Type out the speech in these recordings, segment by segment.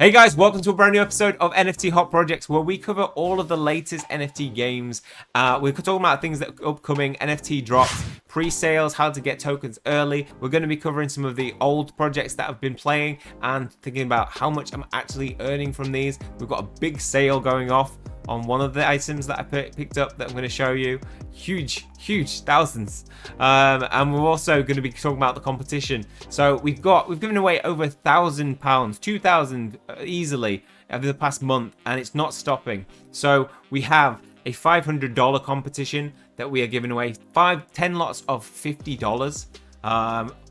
Hey guys, welcome to a brand new episode of NFT Hot Projects, where we cover all of the latest NFT games. We're talking about things that are upcoming, NFT drops, pre-sales, how to get tokens early. We're going to be covering some of the old projects that I've been playing and thinking about how much I'm actually earning from these. We've got a big sale going off on one of the items that I picked up that I'm going to show you. Huge thousands. And we're also going to be talking about the competition. So we've given away over £1,000, 2,000 easily over the past month, and it's not stopping. So we have a $500 competition that we are giving away 10 lots of $50.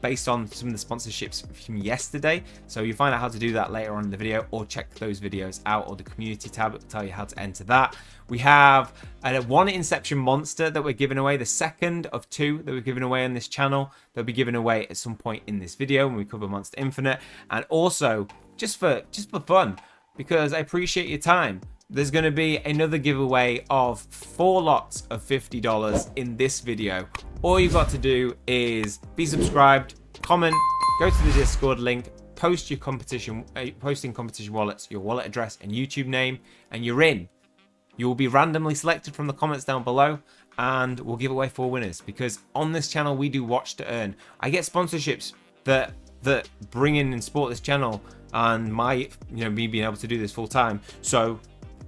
Based on some of the sponsorships from yesterday. So you find out how to do that later on in the video, or check those videos out, or the community tab will tell you how to enter that. We have one Inception MONSTA that we're giving away, the second of two that we're giving away on this channel. They'll be given away at some point in this video when we cover MONSTA Infinite. And also just for fun, because I appreciate your time, there's going to be another giveaway of 4 lots of $50 in this video. All you've got to do is be subscribed, comment, go to the Discord link, post your competition, posting competition wallets, your wallet address and YouTube name, and you're in. You will be randomly selected from the comments down below, and we'll give away 4 winners. Because on this channel we do watch to earn. I get sponsorships that bring in and support this channel, and me being able to do this full time. So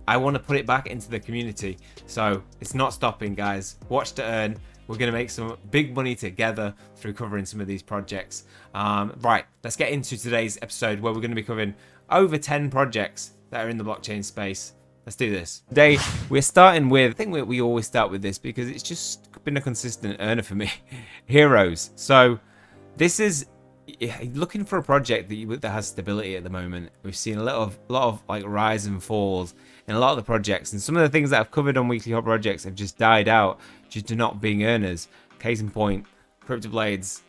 I want to put it back into the community. So it's not stopping, guys. Watch to earn. We're going to make some big money together through covering some of these projects. Right, let's get into today's episode, where we're going to be covering over 10 projects that are in the blockchain space. Let's do this. Today, we're starting with, I think we always start with this because it's just been a consistent earner for me, Heroes. So this is looking for a project that has stability at the moment. We've seen a lot of like rise and falls in a lot of the projects, and some of the things that I've covered on weekly hot projects have just died out due to not being earners. Case in point, CryptoBlades,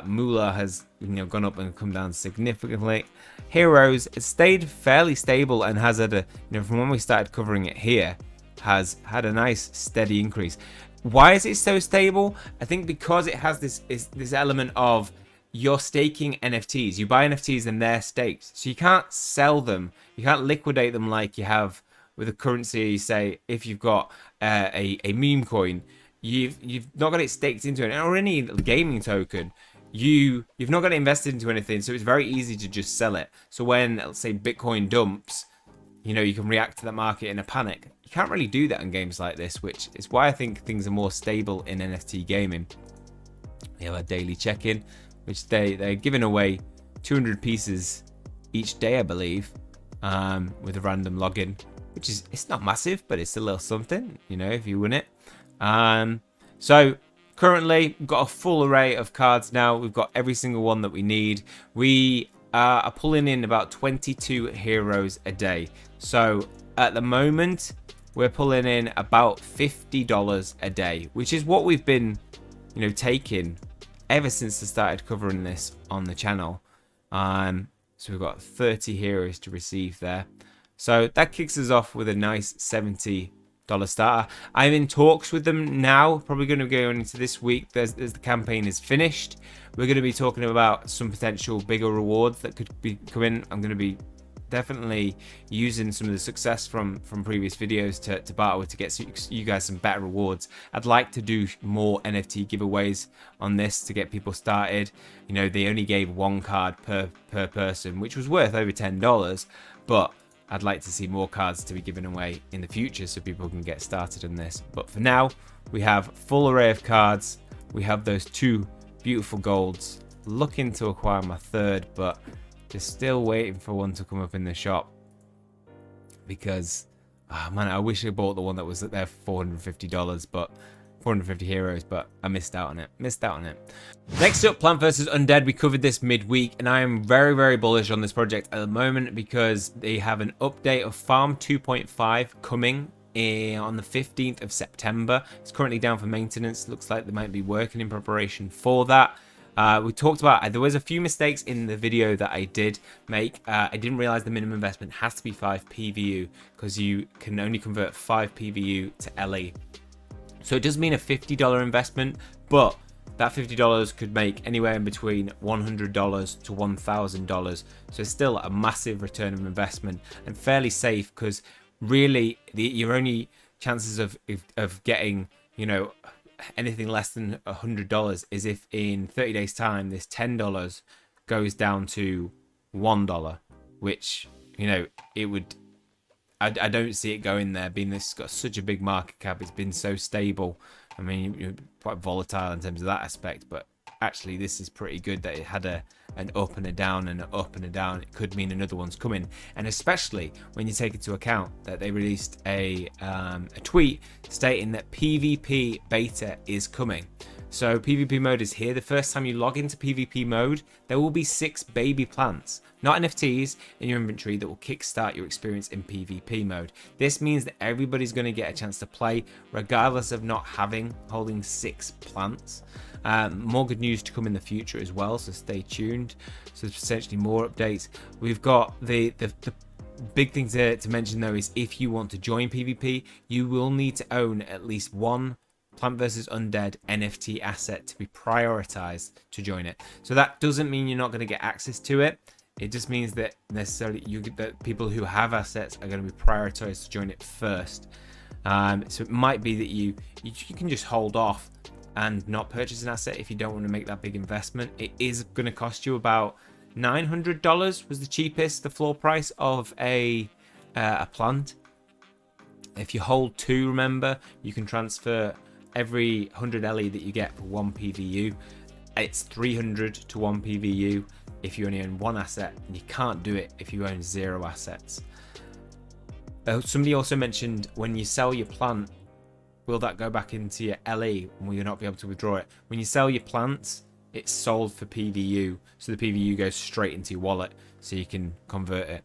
Moolah has gone up and come down significantly. Heroes, it stayed fairly stable and has had a from when we started covering it here, has had a nice steady increase. Why is it so stable? I think because it has this element of you're staking NFTs. You buy NFTs and they're staked, so you can't sell them. You can't liquidate them like you have with a currency. Say if you've got a meme coin, you've not got it staked into it, or any gaming token. You've not got it invested into anything, so it's very easy to just sell it. So when, let's say, Bitcoin dumps, you can react to that market in a panic. You can't really do that in games like this, which is why I think things are more stable in NFT gaming. We have a daily check-in, which they're giving away 200 pieces each day, I believe, with a random login, which is, it's not massive, but it's a little something, if you win it. So currently we've got a full array of cards now. We've got every single one that we need. We are pulling in about 22 heroes a day. So at the moment we're pulling in about $50 a day, which is what we've been taking ever since I started covering this on the channel. So we've got 30 heroes to receive there. So that kicks us off with a nice $70 starter. I'm in talks with them now, probably going to go into this week as the campaign is finished. We're going to be talking about some potential bigger rewards that could be coming. I'm going to be definitely using some of the success from previous videos to barter with, to get you guys some better rewards. I'd like to do more NFT giveaways on this to get people started. They only gave 1 card per person, which was worth over $10, but I'd like to see more cards to be given away in the future so people can get started on this. But for now, we have a full array of cards. We have those 2 beautiful golds. Looking to acquire my 3rd, but just still waiting for one to come up in the shop, because man, I wish I bought the one that was at there for $450, but 450 heroes, but I missed out on it. Next up, Plant vs Undead. We covered this midweek, and I am very bullish on this project at the moment because they have an update of Farm 2.5 coming on the 15th of September. It's currently down for maintenance. Looks like they might be working in preparation for that. We talked about, there was a few mistakes in the video that I did make. I didn't realize the minimum investment has to be 5 PVU, because you can only convert 5 PVU to LE. So it does mean a $50 investment, but that $50 could make anywhere in between $100 to $1,000. So it's still a massive return of investment and fairly safe, because really your only chances of getting, you know, anything less than $100 is if in 30 days time this $10 goes down to $1, which, you know, it would, I don't see it going there, being this got such a big market cap. It's been so stable. I mean, you're quite volatile in terms of that aspect, but actually this is pretty good that it had an up and a down and an up and a down. It could mean another one's coming, and especially when you take into account that they released a tweet stating that PvP beta is coming. So PvP mode is here. The first time you log into PvP mode, there will be 6 baby plants, not NFTs, in your inventory that will kickstart your experience in PvP mode. This means that everybody's going to get a chance to play, regardless of not holding 6 plants. More good news to come in the future as well, so stay tuned. So there's potentially more updates. We've got the big thing to mention though is if you want to join PvP, you will need to own at least one Plant vs Undead NFT asset to be prioritized to join it. So that doesn't mean you're not going to get access to it. It just means that necessarily that people who have assets are going to be prioritized to join it first. So it might be that you can just hold off and not purchase an asset if you don't want to make that big investment. It is going to cost you about $900 was the cheapest, the floor price of a plant. If you hold 2, remember, you can transfer every 100 LE that you get for 1 PVU. It's 300 to 1 PVU if you only own 1 asset, and you can't do it if you own 0 assets. Somebody also mentioned, when you sell your plant, will that go back into your LE and will you not be able to withdraw it? When you sell your plants, it's sold for PVU, so the PVU goes straight into your wallet, so you can convert it.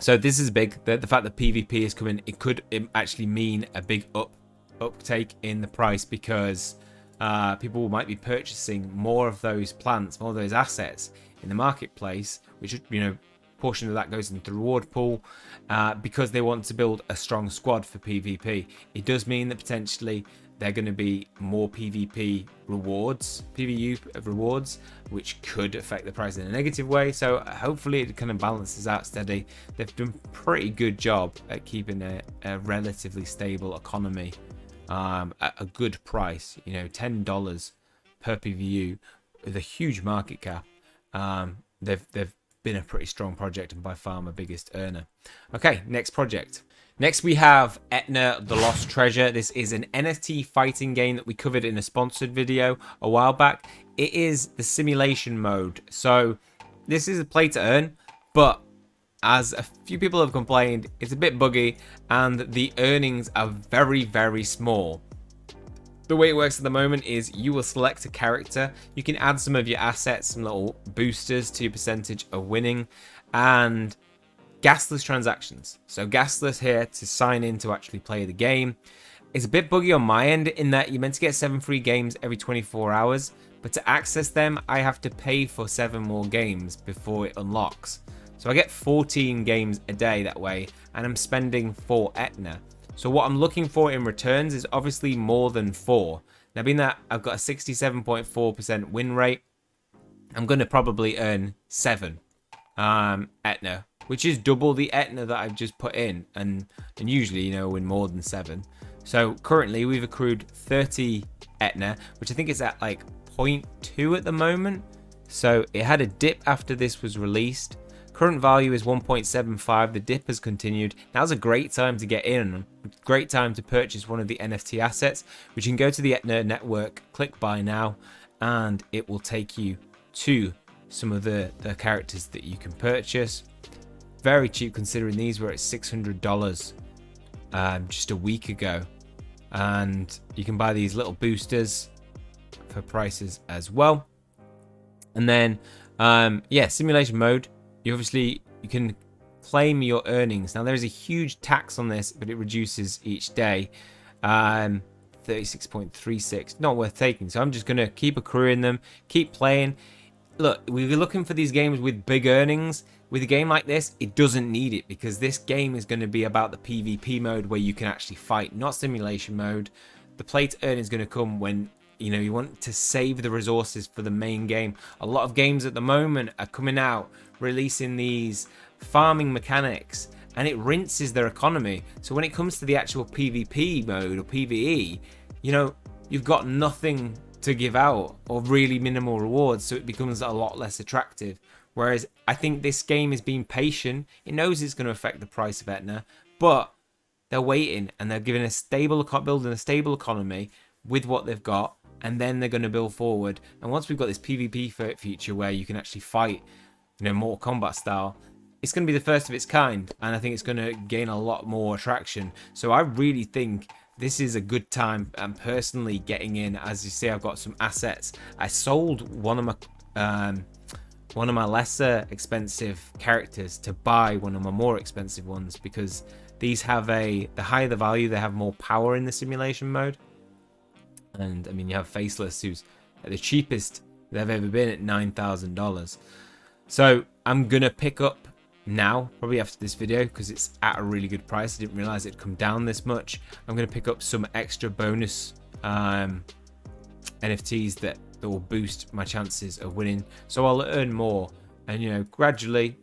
So this is big. The fact that PvP is coming, it could actually mean a big uptake in the price, because people might be purchasing more of those plants, more of those assets in the marketplace, which, you know, portion of that goes into the reward pool, because they want to build a strong squad for PvP. It does mean that potentially they're going to be more PvP rewards, PvU rewards, which could affect the price in a negative way. So hopefully it kind of balances out steady. They've done a pretty good job at keeping a relatively stable economy at a good price. You know, $10 per PvU with a huge market cap. They've been a pretty strong project and by far my biggest earner. Okay, next project. Next we have Aetna, the Lost Treasure. This is an NFT fighting game that we covered in a sponsored video a while back. It is the simulation mode. So this is a play to earn, but as a few people have complained, it's a bit buggy and the earnings are very, very small. The way it works at the moment is you will select a character. You can add some of your assets, some little boosters to your percentage of winning, and gasless transactions. So gasless here to sign in to actually play the game. It's a bit buggy on my end in that you're meant to get 7 free games every 24 hours, but to access them I have to pay for 7 more games before it unlocks. So I get 14 games a day that way, and I'm spending for Aetna. So what I'm looking for in returns is obviously more than 4. Now, being that I've got a 67.4% win rate, I'm going to probably earn 7 Aetna, which is double the Aetna that I've just put in, and usually, you know, win more than 7. So currently we've accrued 30 Aetna, which I think is at like 0.2 at the moment. So it had a dip after this was released. Current value is 1.75. The dip has continued. Now's a great time to get in. Great time to purchase one of the NFT assets, which you can go to the Aetna network, click buy now, and it will take you to some of the characters that you can purchase. Very cheap considering these were at $600 just a week ago. And you can buy these little boosters for prices as well. And then, yeah, simulation mode. You can claim your earnings. Now, there's a huge tax on this, but it reduces each day. 36.36, not worth taking. So I'm just going to keep accruing them, keep playing. Look, we're looking for these games with big earnings. With a game like this, it doesn't need it, because this game is going to be about the PvP mode where you can actually fight, not simulation mode. the play to earn is going to come when, you know, you want to save the resources for the main game. A lot of games at the moment are coming out, releasing these farming mechanics, and it rinses their economy. So when it comes to the actual PvP mode or PvE, you know, you've got nothing to give out or really minimal rewards, so it becomes a lot less attractive. Whereas I think this game is being patient. It knows it's going to affect the price of Aetna, but they're waiting and they're giving building a stable economy with what they've got, and then they're going to build forward. And once we've got this PvP feature where you can actually fight, you know, Mortal Kombat style, it's going to be the first of its kind, and I think it's going to gain a lot more attraction. So I really think this is a good time. I'm personally getting in. As you see, I've got some assets. I sold one of my lesser expensive characters to buy one of my more expensive ones, because these have the higher the value, they have more power in the simulation mode. And I mean, you have Faceless, who's at the cheapest they've ever been at $9,000. So I'm gonna pick up now, probably after this video, because it's at a really good price. I didn't realize it'd come down this much. I'm going to pick up some extra bonus NFTs that will boost my chances of winning, so I'll earn more. And you know, gradually,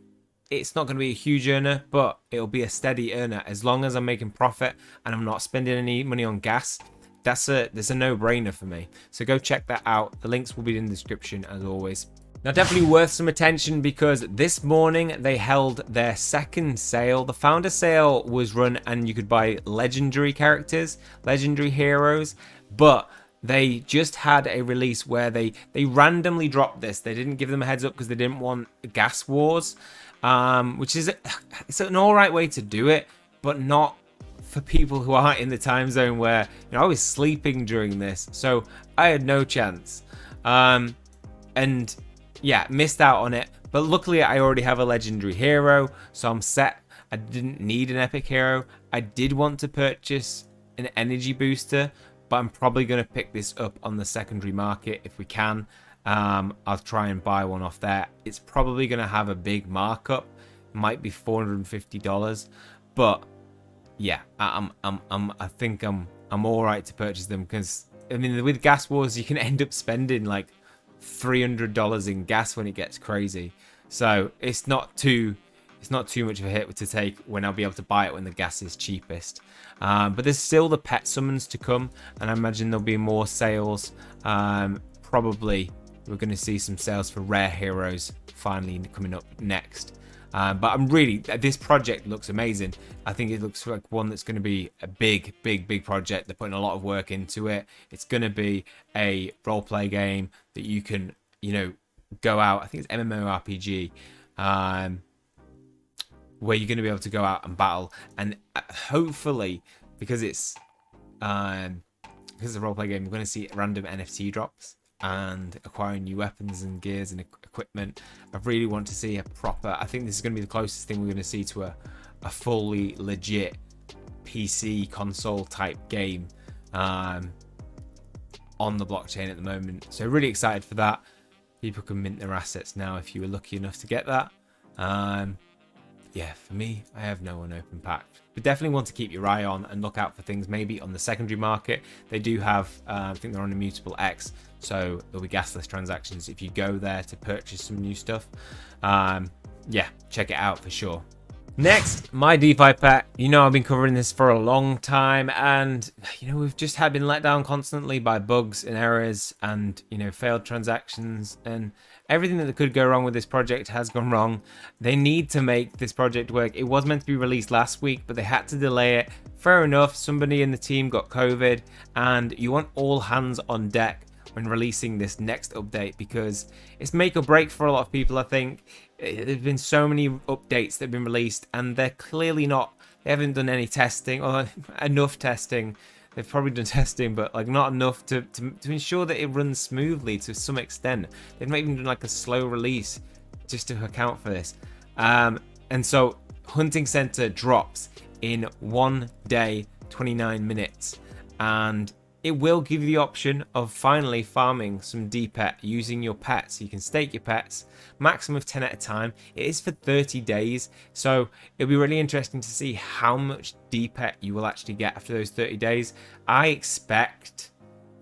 it's not going to be a huge earner, but it'll be a steady earner as long as I'm making profit and I'm not spending any money on gas. There's a no-brainer for me. So go check that out. The links will be in the description as always. Now, definitely worth some attention, because this morning they held their second sale. The founder sale was run and you could buy legendary characters, legendary heroes, but they just had a release where they randomly dropped this. They didn't give them a heads up because they didn't want gas wars, which is it's an all right way to do it, but not for people who aren't in the time zone where, you know, I was sleeping during this, so I had no chance. And yeah, missed out on it, but luckily I already have a legendary hero, so I'm set. I didn't need an epic hero. I did want to purchase an energy booster, but I'm probably going to pick this up on the secondary market if we can. I'll try and buy one off there. It's probably going to have a big markup, might be $450, but yeah, I think I'm all right to purchase them, because I mean, with gas wars you can end up spending like $300 in gas when it gets crazy. So it's not too much of a hit to take when I'll be able to buy it when the gas is cheapest. But there's still the pet summons to come, and I imagine there'll be more sales. Probably we're going to see some sales for rare heroes finally coming up next. But I'm really, this project looks amazing. I think it looks like one that's going to be a big project. They're putting a lot of work into it. It's going to be a roleplay game that you can, you know, go out. I think it's MMORPG, where you're going to be able to go out and battle. And hopefully, because it's a roleplay game, we're going to see random NFT drops and acquiring new weapons and gears and equipment. I really want to see a proper, I think this is going to be the closest thing we're going to see to a fully legit PC console type game on the blockchain at the moment. So really excited for that. People can mint their assets now if you were lucky enough to get that. Yeah, for me, I have no unopened pack. But definitely want to keep your eye on and look out for things maybe on the secondary market. They do have, I think they're on Immutable X, so there'll be gasless transactions if you go there to purchase some new stuff. Yeah, check it out for sure. Next, my DeFi Pet. You know, I've been covering this for a long time, and you know, we've just been let down constantly by bugs and errors and, you know, failed transactions, and everything that could go wrong with this project has gone wrong. They need to make this project work. It was meant to be released last week, but they had to delay it. Fair enough, somebody in the team got COVID, and you want all hands on deck when releasing this next update, because it's make or break for a lot of people. I think there's been so many updates that have been released, and they're clearly not, they haven't done any testing or enough testing. They've probably done testing, but like not enough to ensure that it runs smoothly to some extent. They've not even done like a slow release just to account for this. And so Hunting Center drops in 1 day, 29 minutes. And it will give you the option of finally farming some D-Pet using your pets. You can stake your pets, maximum of 10 at a time. It is for 30 days, so it'll be really interesting to see how much D-Pet you will actually get after those 30 days. I expect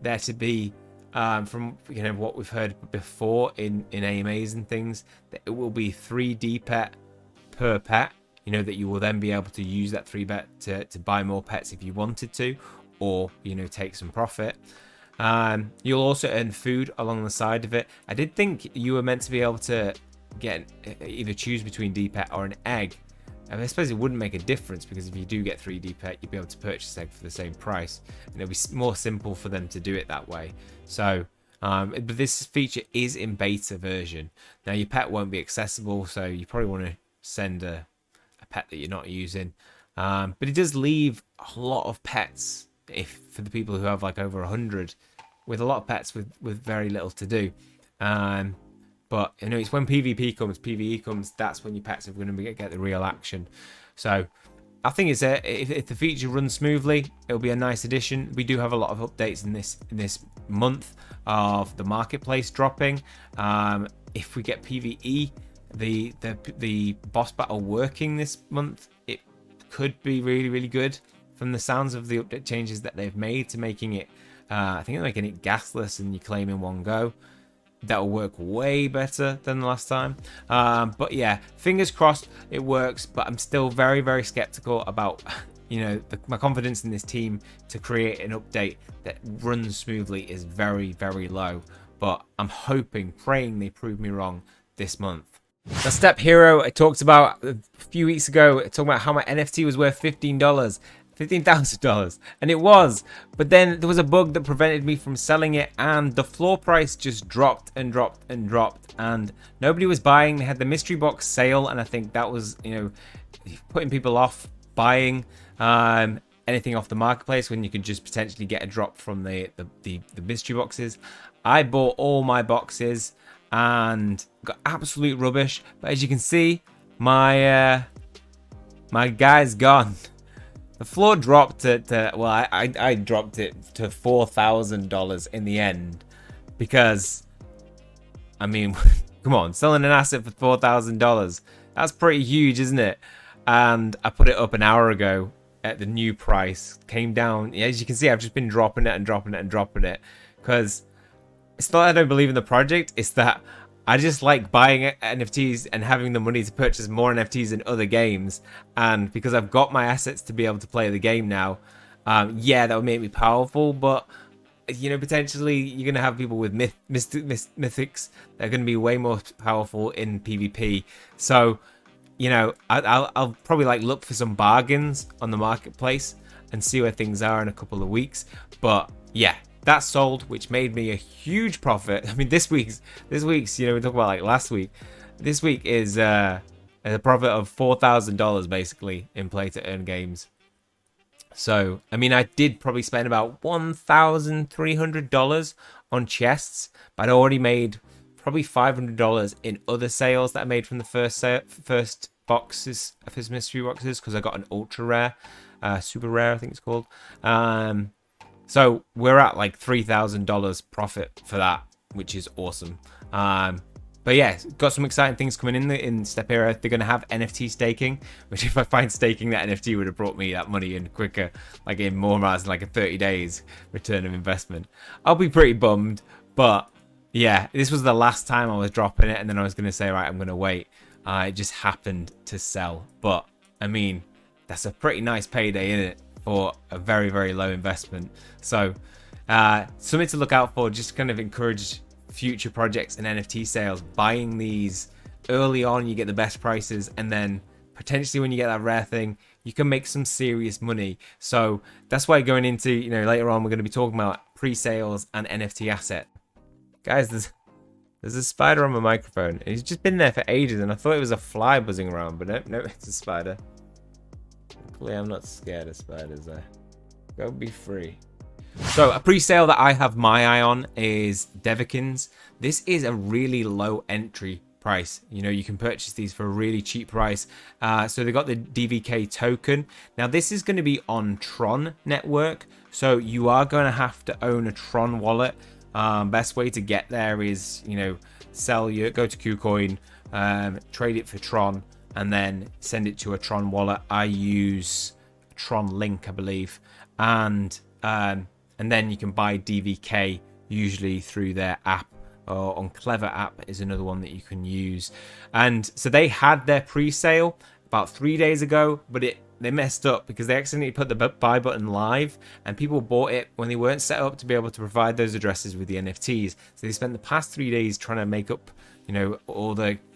there to be, from what we've heard before in AMAs and things, that it will be 3 D-Pet per pet. That you will then be able to use that 3 bet to buy more pets if you wanted to, or take some profit. You'll also earn food along the side of it. I did think you were meant to be able to get either choose between D-Pet or an egg. I suppose it wouldn't make a difference, because if you do get 3 D-Pet, you'd be able to purchase egg for the same price, and it'll be more simple for them to do it that way. So but this feature is in beta version. Now your pet won't be accessible, so you probably want to send a pet that you're not using, but it does leave a lot of pets for the people who have like over 100, with a lot of pets with very little to do. But it's when PvE comes, that's when your pets are going to get the real action. So I think if the feature runs smoothly, it'll be a nice addition. We do have a lot of updates in this month of the marketplace dropping. If we get PvE, the boss battle working this month, it could be really, really good from the sounds of the update changes that they've made to making it, I think they're making it gasless and you claim in one go. That'll work way better than the last time. But yeah, fingers crossed it works, but I'm still very, very skeptical about my confidence in this team to create an update that runs smoothly is very, very low. But I'm praying they prove me wrong this month. The Step Hero I talked about a few weeks ago, talking about how my NFT was worth $15,000, and it was, but then there was a bug that prevented me from selling it, and the floor price just dropped and dropped and dropped, and nobody was buying. They had the mystery box sale, and I think that was putting people off buying anything off the marketplace when you could just potentially get a drop from the mystery boxes. I bought all my boxes and got absolute rubbish, but as you can see, my guy's gone. The floor dropped to well, I dropped it to $4,000 in the end, because I mean, come on, selling an asset for $4,000, that's pretty huge, isn't it? And I put it up an hour ago at the new price, came down. As you can see, I've just been dropping it and dropping it and dropping it, because it's not that I don't believe in the project, it's that I just like buying NFTs and having the money to purchase more NFTs in other games. And because I've got my assets to be able to play the game now, yeah, that would make me powerful. But, potentially you're going to have people with mythics that are going to be way more powerful in PvP. So, I'll probably look for some bargains on the marketplace and see where things are in a couple of weeks. But, yeah. That sold, which made me a huge profit. I mean, this week's, we talk about last week. This week is a profit of $4,000 basically in play to earn games. So, I mean, I did probably spend about $1,300 on chests, but I already made probably $500 in other sales that I made from the first boxes of his mystery boxes, because I got an ultra rare, super rare, I think it's called. So we're at $3,000 profit for that, which is awesome. But yeah, got some exciting things coming in Step Hero. They're going to have NFT staking, which if I find staking that NFT would have brought me that money in quicker, in more than a 30 days return of investment. I'll be pretty bummed, but yeah, this was the last time I was dropping it, and then I was going to say, right, I'm going to wait. It just happened to sell. But I mean, that's a pretty nice payday, isn't it? For a very, very low investment. So something to look out for. Just kind of encourage future projects and NFT sales. Buying these early on, you get the best prices, and then potentially when you get that rare thing, you can make some serious money. So that's why going into, later on, we're going to be talking about pre-sales and NFT asset. Guys, there's a spider on my microphone, and he's just been there for ages, and I thought it was a fly buzzing around, but no, it's a spider. Luckily, I'm not scared of spiders there. Go be free. So a pre-sale that I have my eye on is Devikins. This is a really low entry price. You know, you can purchase these for a really cheap price. So they got the DVK token. Now this is going to be on Tron network, so you are going to have to own a Tron wallet. Best way to get there is, you know, go to KuCoin, trade it for Tron, and then send it to a Tron wallet. I use Tron Link, I believe, and then you can buy DVK usually through their app, or on Clever app is another one that you can use. And so they had their pre-sale about 3 days ago, but they messed up because they accidentally put the buy button live, and people bought it when they weren't set up to be able to provide those addresses with the NFTs. So they spent the past 3 days trying to make up, you know,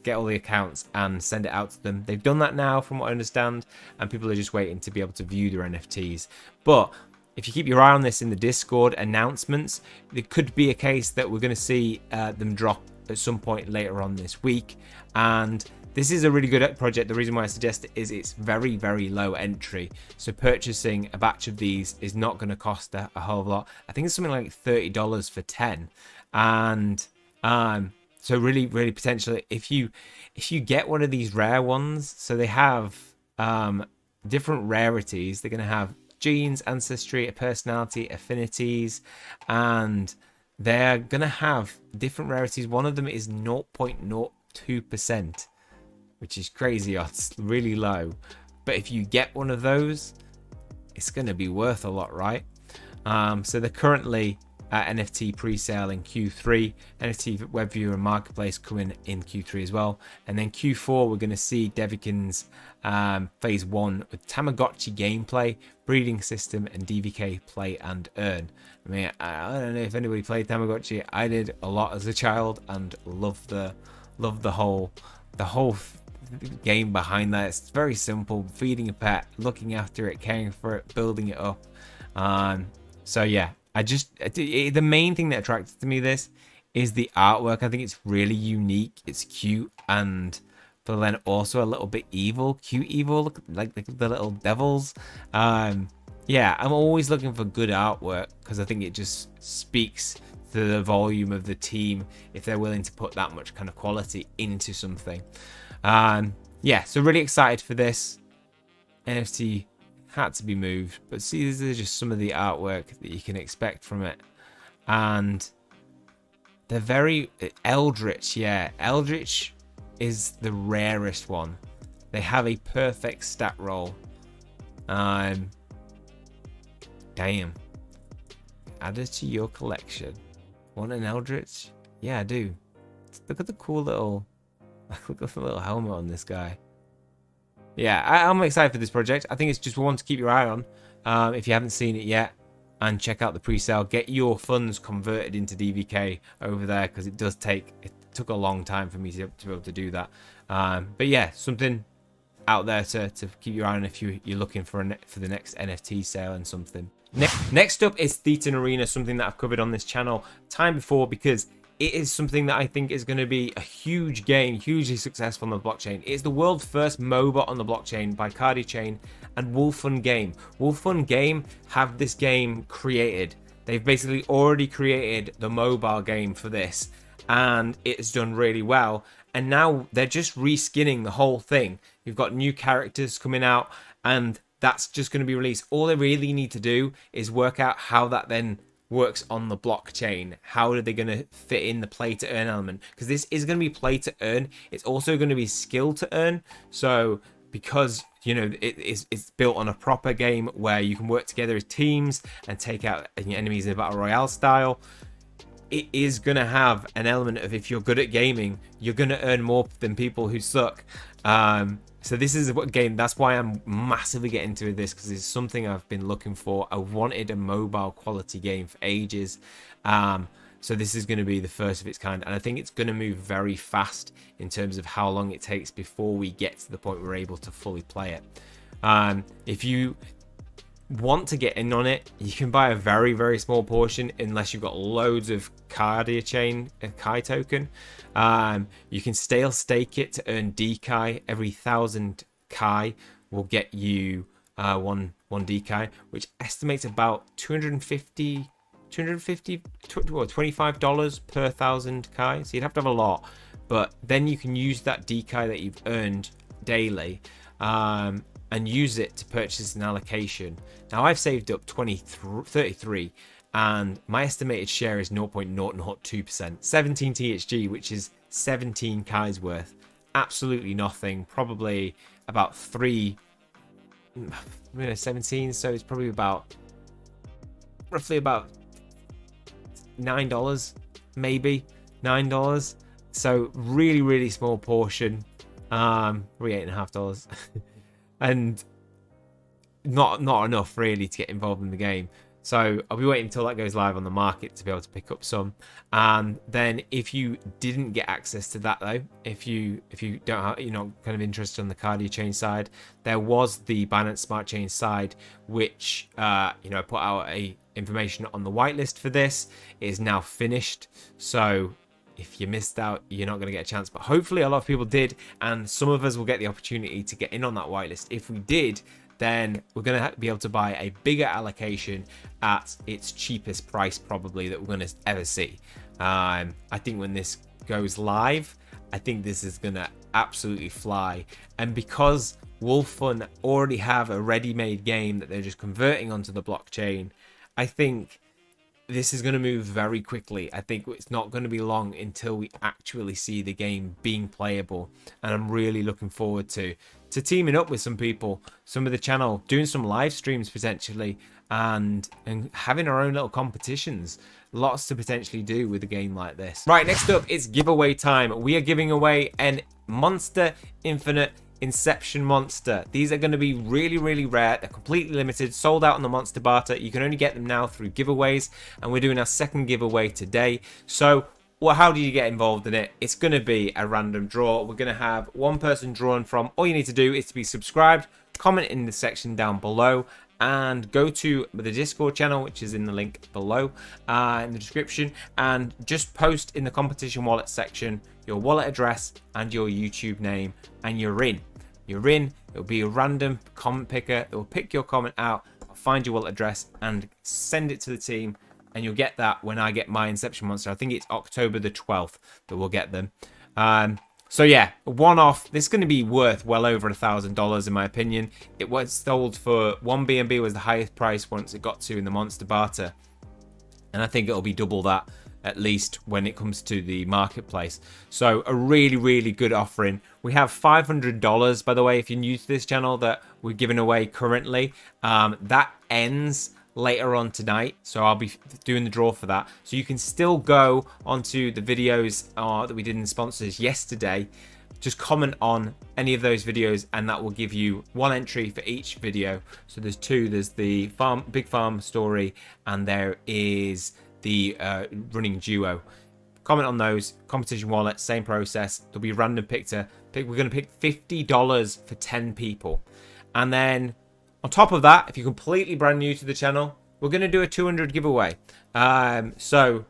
get all the accounts and send it out to them. They've done that now, from what I understand, and people are just waiting to be able to view their NFTs. But if you keep your eye on this in the Discord announcements, there could be a case that we're going to see them drop at some point later on this week. And this is a really good project. The reason why I suggest it is it's very, very low entry. So purchasing a batch of these is not going to cost a whole lot. I think it's something like $30 for 10. And so really, really potentially, if you get one of these rare ones, so they have different rarities. They're going to have genes, ancestry, personality, affinities, and they're going to have different rarities. One of them is 0.02%, which is crazy. It's really low. But if you get one of those, it's going to be worth a lot, right? So they're currently NFT pre-sale in Q3, NFT web viewer and marketplace coming in Q3 as well, and then Q4 we're going to see Devikins phase 1 with Tamagotchi gameplay, breeding system, and DVK play and earn. I mean, I don't know if anybody played Tamagotchi. I did a lot as a child and loved the whole game behind that. It's very simple: feeding a pet, looking after it, caring for it, building it up. So yeah, the main thing that attracted to me this is the artwork. I think it's really unique. It's cute, but then also a little bit evil, cute evil, like the little devils. Yeah, I'm always looking for good artwork because I think it just speaks to the volume of the team if they're willing to put that much kind of quality into something. Yeah, so really excited for this. NFT had to be moved, but see, these are just some of the artwork that you can expect from it, and they're very Eldritch. Yeah, Eldritch is the rarest one. They have a perfect stat roll. Damn, add it to your collection. Want an Eldritch? Yeah, I do. Look at the cool little look at the little helmet on this guy. Yeah, I'm excited for this project. I think it's just one to keep your eye on if you haven't seen it yet, and check out the pre-sale. Get your funds converted into DVK over there, because it took a long time for me to be able to do that. But yeah, something out there to keep your eye on if you're looking for the next NFT sale and something. Next up is Thetan Arena, something that I've covered on this channel time before, because it is something that I think is going to be a huge game, hugely successful on the blockchain. It's the world's first MOBA on the blockchain by Cardi Chain and Wolfun Game. Wolfun Game have this game created. They've basically already created the mobile game for this, and it's done really well. And now they're just reskinning the whole thing. You've got new characters coming out, and that's just going to be released. All they really need to do is work out how that then works on the blockchain. How are they going to fit in the play to earn element? Because this is going to be play to earn. It's also going to be skill to earn. So because, you know, it's built on a proper game where you can work together as teams and take out enemies in a battle royale style, it is going to have an element of, if you're good at gaming, you're going to earn more than people who suck. So this is a game, that's why I'm massively getting into this, because it's something I've been looking for. I wanted a mobile quality game for ages. So this is going to be the first of its kind, and I think it's going to move very fast in terms of how long it takes before we get to the point where we're able to fully play it. If you want to get in on it, you can buy a very, very small portion unless you've got loads of Cardia Chain Kai token. You can stake it to earn DKai. Every 1,000 Kai will get you one DKai, which estimates about $25 per 1,000 Kai. So you'd have to have a lot. but then you can use that DKI that you've earned daily and use it to purchase an allocation. Now I've saved up 33, and my estimated share is 0.002%. 17 THG, which is 17 Kai's worth. Absolutely nothing. Probably about 17, so it's probably about roughly about $9, maybe $9. So really small portion. Probably $8.50. And not enough really to get involved in the game. So I'll be waiting until that goes live on the market to be able to pick up some. And then if you didn't get access to that though, if you don't have, you're not kind of interested on the Cardio Chain side, there was the Binance Smart Chain side, which put out information on the whitelist for this. It is now finished. So if you missed out, you're not going to get a chance. But hopefully a lot of people did, and some of us will get the opportunity to get in on that whitelist. If we did, then we're going to be able to buy a bigger allocation at its cheapest price probably that we're going to ever see. I think when this goes live, I think this is going to absolutely fly. And because Wolfun already have a ready-made game that they're just converting onto the blockchain, I think this is going to move very quickly. I think it's not going to be long until we actually see the game being playable. And I'm really looking forward to teaming up with some people, some of the channel, doing some live streams potentially, and having our own little competitions. Lots to potentially do with a game like this. Right, next up, it's giveaway time. We are giving away an MONSTA Infinite INCEPTION monster. These are going to be really rare. They're completely limited, sold out on the Monster Barter. You can only get them now through giveaways, and we're doing our second giveaway today. So how do you get involved in it? It's going to be a random draw. We're going to have one person drawn from. All you need to do is to be subscribed, comment in the section down below, and go to the Discord channel, which is in the link below in the description, and just post in the competition wallet section your wallet address and your YouTube name, and you're in. It'll be a random comment picker that will pick your comment out. I'll find your wallet address and send it to the team, and you'll get that when I get my Inception monster. I think it's October the 12th that we'll get them. So yeah, one-off. This is going to be worth well over $1,000 in my opinion. It was sold for 1 BNB was the highest price once it got to in the Monster Barter, and I think it'll be double that at least when it comes to the marketplace. So a really good offering. We have $500, by the way, if you're new to this channel, that we're giving away currently. That ends later on tonight, so I'll be doing the draw for that. So you can still go onto the videos that we did in sponsors yesterday. Just comment on any of those videos, and that will give you one entry for each video. So there's two. There's the big farm story, and there is the running duo. Comment on those. Competition wallet, same process. There'll be a random picker. We're going to pick $50 for 10 people, and then on top of that, if you're completely brand new to the channel, we're going to do a 200 giveaway. So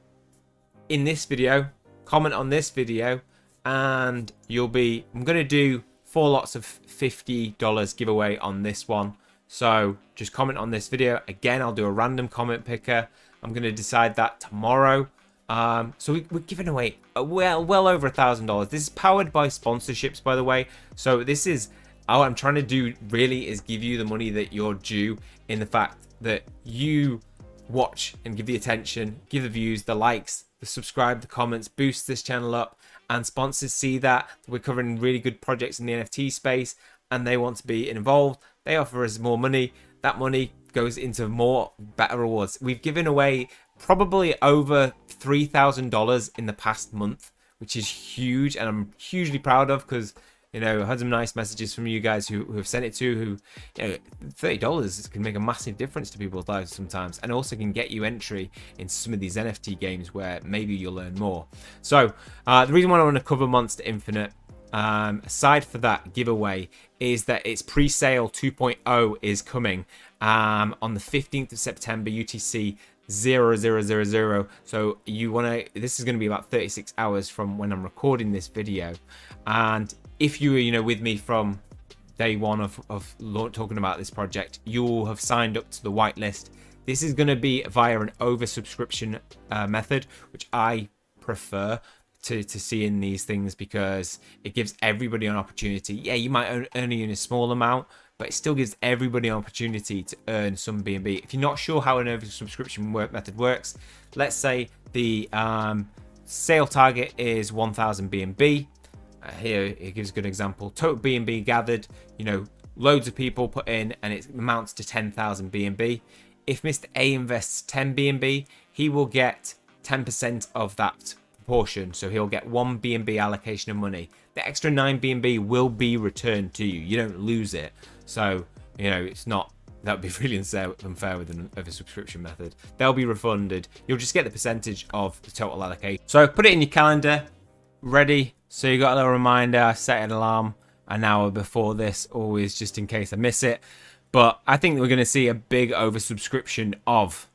in this video, comment on this video, and I'm going to do 4 lots of $50 giveaway on this one. So just comment on this video. Again, I'll do a random comment picker. I'm going to decide that tomorrow. So we're giving away well over $1,000. This is powered by sponsorships, by the way. So this is all I'm trying to do really is give you the money that you're due, in the fact that you watch and give the attention, give the views, the likes, the subscribe, the comments, boost this channel up, and sponsors see that we're covering really good projects in the NFT space and they want to be involved. They offer us more money. That money goes into more better rewards. We've given away probably over $3,000 in the past month, which is huge, and I'm hugely proud of, because I had some nice messages from you guys who have sent it to, who, $30 can make a massive difference to people's lives sometimes, and also can get you entry in some of these NFT games where maybe you'll learn more. So the reason why I want to cover Monster Infinite, aside for that giveaway, is that its pre-sale 2.0 is coming on the 15th of September, UTC 0000. So this is going to be about 36 hours from when I'm recording this video, and if you were with me from day one of talking about this project, you'll have signed up to the whitelist. This is going to be via an oversubscription method, which I prefer. to seeing these things, because it gives everybody an opportunity. Yeah, you might only earn a small amount, but it still gives everybody an opportunity to earn some BNB. If you're not sure how an oversubscription method works, let's say the sale target is 1,000 BNB. Here it gives a good example. Total BNB gathered, you know, loads of people put in, and it amounts to 10,000 BNB. If Mr. A invests 10 BNB, he will get 10% of that proportion. So he'll get 1 BNB allocation of money. The extra 9 BNB will be returned to you. You don't lose it. So, you know, it's not, that would be really unfair with an oversubscription method. They'll be refunded. You'll just get the percentage of the total allocation. So put it in your calendar, ready. So you got a little reminder, set an alarm an hour before this, always, just in case I miss it. But I think we're going to see a big oversubscription of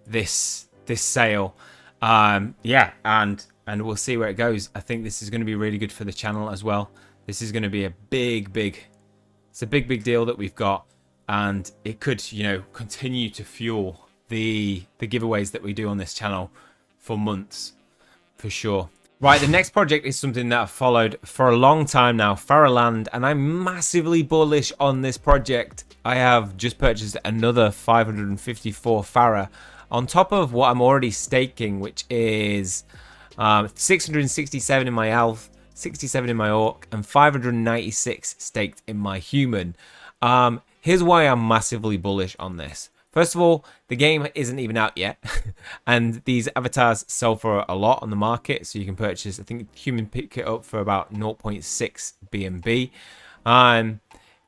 this sale. Yeah, and we'll see where it goes. I think this is going to be really good for the channel as well. This is going to be a big deal that we've got, and it could, you know, continue to fuel the giveaways that we do on this channel for months, for sure. Right, the next project is something that I've followed for a long time now, Faraland, and I'm massively bullish on this project. I have just purchased another 554 Fara on top of what I'm already staking, which is 667 in my elf, 67 in my orc, and 596 staked in my human. Here's why I'm massively bullish on this. First of all, the game isn't even out yet, and these avatars sell for a lot on the market, so you can purchase, I think human pick it up for about 0.6 BNB.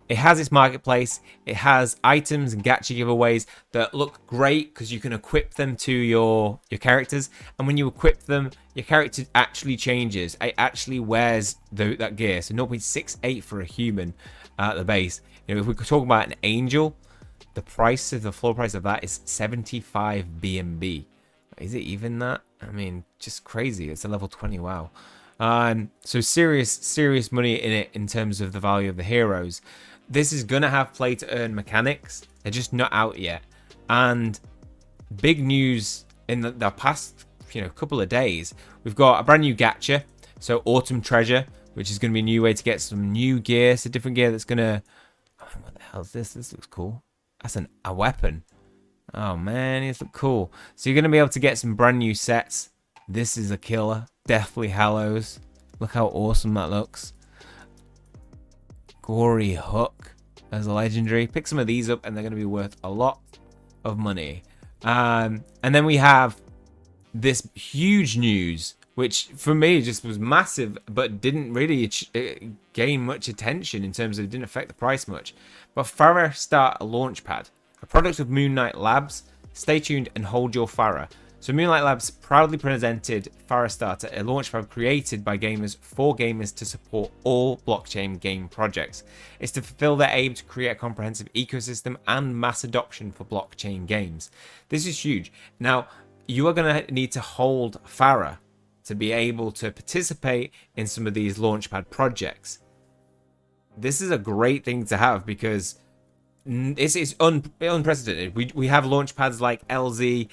It has its marketplace, it has items and gacha giveaways that look great because you can equip them to your characters, and when you equip them, your character actually changes. It actually wears that gear, so 0.68 for a human at the base. You know, if we could talk about an angel, the price of the floor price of that is 75 BNB. Is it even that? I mean, just crazy. It's a level 20. Wow. So serious money in it in terms of the value of the heroes. This is gonna have play to earn mechanics. They're just not out yet. And big news in the past, you know, couple of days, we've got a brand new gacha. So Autumn Treasure, which is gonna be a new way to get some new gear. It's a different gear that's gonna. What the hell is this? This looks cool. That's a weapon. Oh man, these look cool. So you're going to be able to get some brand new sets. This is a killer. Deathly Hallows. Look how awesome that looks. Gory Hook as a legendary. Pick some of these up and they're going to be worth a lot of money. And then we have this huge news, which for me just was massive, but didn't really gain much attention in terms of it didn't affect the price much. But Fara Start a Launchpad, a product of Moonlight Labs. Stay tuned and hold your Fara. So Moonlight Labs proudly presented Fara Starter, a launchpad created by gamers for gamers to support all blockchain game projects. It's to fulfill their aim to create a comprehensive ecosystem and mass adoption for blockchain games. This is huge. Now, you are going to need to hold Fara to be able to participate in some of these launchpad projects. This is a great thing to have because it's unprecedented. We have launchpads like LZ,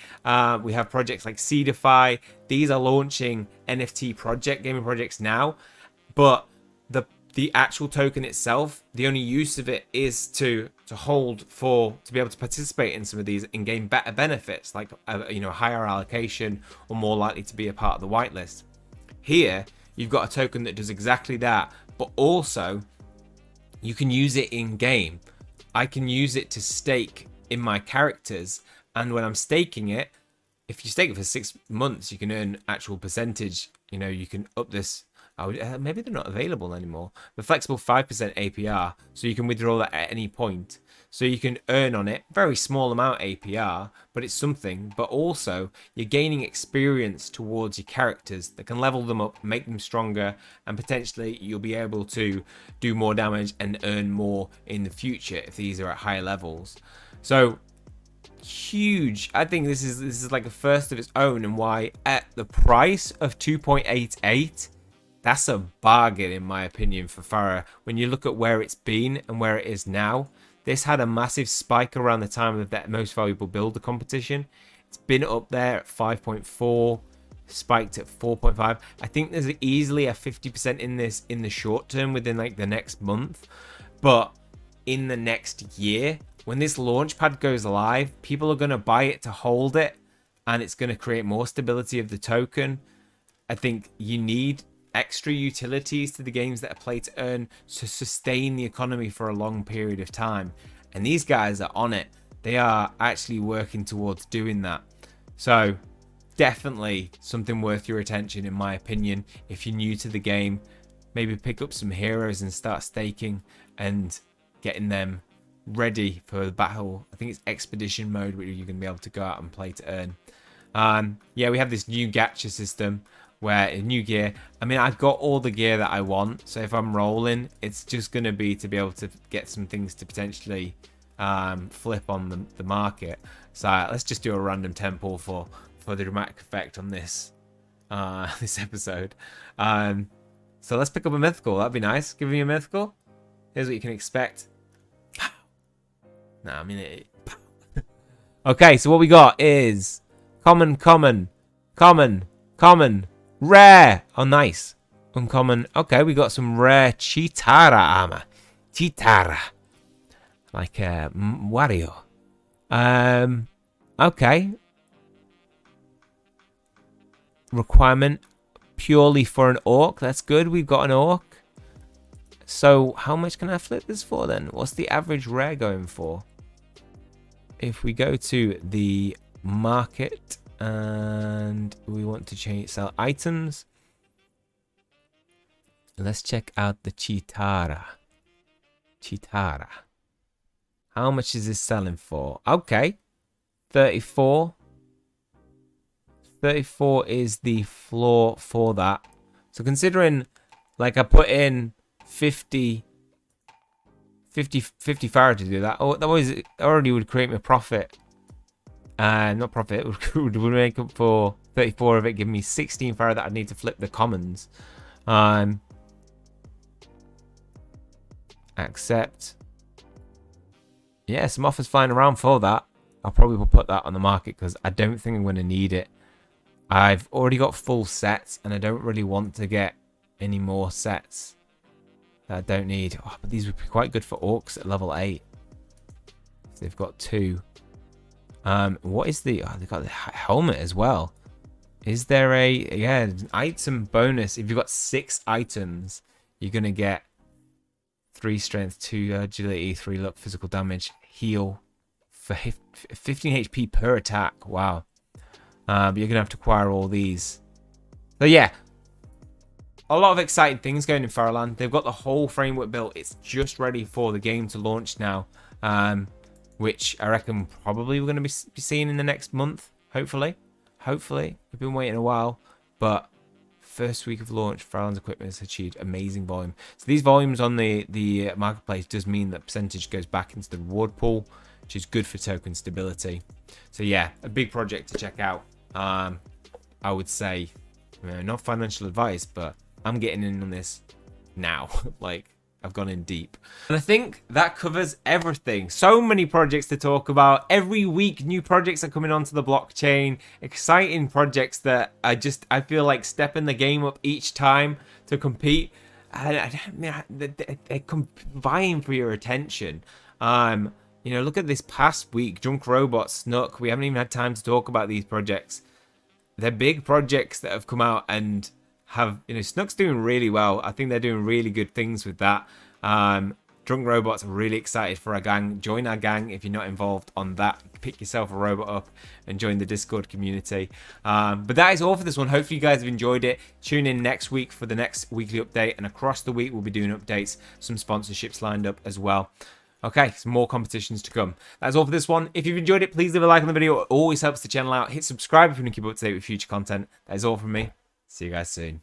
we have projects like Seedify. These are launching NFT gaming projects now, but the actual token itself, the only use of it is to hold to be able to participate in some of these in-game better benefits, like you know, higher allocation or more likely to be a part of the whitelist. Here you've got a token that does exactly that, but also you can use it in game. I can use it to stake in my characters, and when I'm staking it, if you stake it for 6 months, you can earn actual percentage. You know, you can up this. Maybe they're not available anymore. The flexible 5% APR, so you can withdraw that at any point. So you can earn on it, very small amount APR, but it's something. But also, you're gaining experience towards your characters that can level them up, make them stronger, and potentially you'll be able to do more damage and earn more in the future if these are at higher levels. So huge. I think this is like a first of its own, and why at the price of 2.88. That's a bargain, in my opinion, for Fara. When you look at where it's been and where it is now, this had a massive spike around the time of that most valuable builder competition. It's been up there at 5.4, spiked at 4.5. I think there's easily a 50% in this in the short term within like the next month. But in the next year, when this launchpad goes live, people are going to buy it to hold it, and it's going to create more stability of the token. I think you need extra utilities to the games that are play to earn to sustain the economy for a long period of time. And these guys are on it. They are actually working towards doing that. So definitely something worth your attention, in my opinion. If you're new to the game, maybe pick up some heroes and start staking and getting them ready for the battle. I think it's expedition mode where you're going to be able to go out and play to earn. Yeah, we have this new gacha system where new gear. I mean, I've got all the gear that I want, so if I'm rolling, it's just going to be to be able to get some things to potentially flip on the market. So let's just do a random temple for the dramatic effect on this this episode. So let's pick up a mythical. That'd be nice. Give me a mythical. Here's what you can expect. Nah, I mean it. Okay, so what we got is common, rare. Oh, nice. Uncommon. Okay, we got some rare Chitara armor. Chitara. Like Wario. Okay. Requirement purely for an orc. That's good. We've got an orc. So how much can I flip this for then? What's the average rare going for? If we go to the market and we want to sell items, let's check out the Chitara. How much is this selling for? Okay, 34. 34 is the floor for that. So considering, like, I put in 50 Farad to do that. Oh, that was already would create me a profit. Not profit. It would make up for 34 of it, give me 16 Farad that I'd need to flip the commons. Accept. Yeah, some offers flying around for that. I'll probably put that on the market because I don't think I'm going to need it. I've already got full sets and I don't really want to get any more sets that I don't need. Oh, but these would be quite good for orcs at level 8. So they've got 2. What is the... Oh, they've got the helmet as well. Is there a... Yeah, an item bonus. If you've got 6 items, you're going to get 3 strength, 2 agility, 3 luck, physical damage, heal for 15 HP per attack. Wow. But you're going to have to acquire all these. So yeah, a lot of exciting things going in Faraland. They've got the whole framework built. It's just ready for the game to launch now, which I reckon probably we're going to be seeing in the next month. Hopefully. We've been waiting a while, but first week of launch, Faraland's equipment has achieved amazing volume. So these volumes on the marketplace does mean that percentage goes back into the reward pool, which is good for token stability. So yeah, a big project to check out. I would say, not financial advice, but I'm getting in on this now. Like, I've gone in deep. And I think that covers everything. So many projects to talk about. Every week, new projects are coming onto the blockchain. Exciting projects that I feel like stepping the game up each time to compete. They're vying for your attention. Look at this past week. Junk Robot, Snook. We haven't even had time to talk about these projects. They're big projects that have come out and have, Snook's doing really well. I think they're doing really good things with that. Drunk Robots are really excited for our gang. Join our gang if you're not involved on that. Pick yourself a robot up and join the Discord community. But that is all for this one. Hopefully you guys have enjoyed it. Tune in next week for the next weekly update. And across the week, we'll be doing updates. Some sponsorships lined up as well. Okay, some more competitions to come. That's all for this one. If you've enjoyed it, please leave a like on the video. It always helps the channel out. Hit subscribe if you want to keep up to date with future content. That is all from me. See you guys soon.